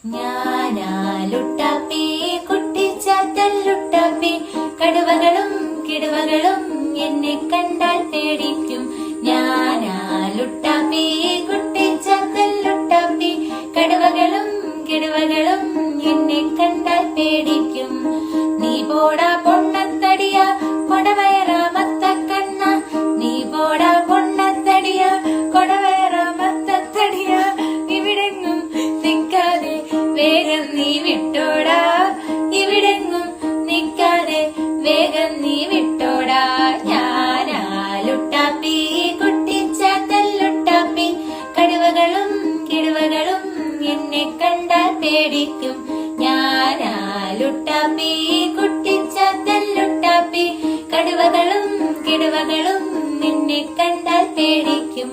ഞാനാലുട്ടാപ്പി കുട്ടിച്ചാത്തല്ലുട്ടാപ്പി കടുവകളും കിടുവകളും എന്നെ കണ്ടാൽ പേടിക്കും. ഞാനാലുട്ടാപ്പി കുട്ടിച്ചാത്തല്ലുട്ടാപ്പി കടുവകളും കിടുവകളും എന്നെ കണ്ടാൽ പേടിക്കും. നീ പോടാ പൊണ്ണത്തടിയ കൊടവയറാമത്ത കണ്ണ, നീ പോടാ പൊണ്ണത്തടിയ കൊടവയറാമത്തടിയ, ഇവിടെങ്ങും നിക്കാതെ വേഗം നീ വിട്ടോടാ, ഇവിടെങ്ങും നിക്കാതെ വേഗം നീ വിട്ടോടാ. ഞാനാലുട്ടാപ്പി കുട്ടിച്ചാത്തല്ലുട്ടാപ്പി കടുവകളും കിടുവകളും എന്നെ കണ്ടാൽ പേടിക്കും. ഞാനാലുട്ടാപ്പി കുട്ടിച്ചാത്തല്ലുട്ടാപ്പി കടുവകളും കിടുവകളും നിന്നെ കണ്ടാൽ പേടിക്കും.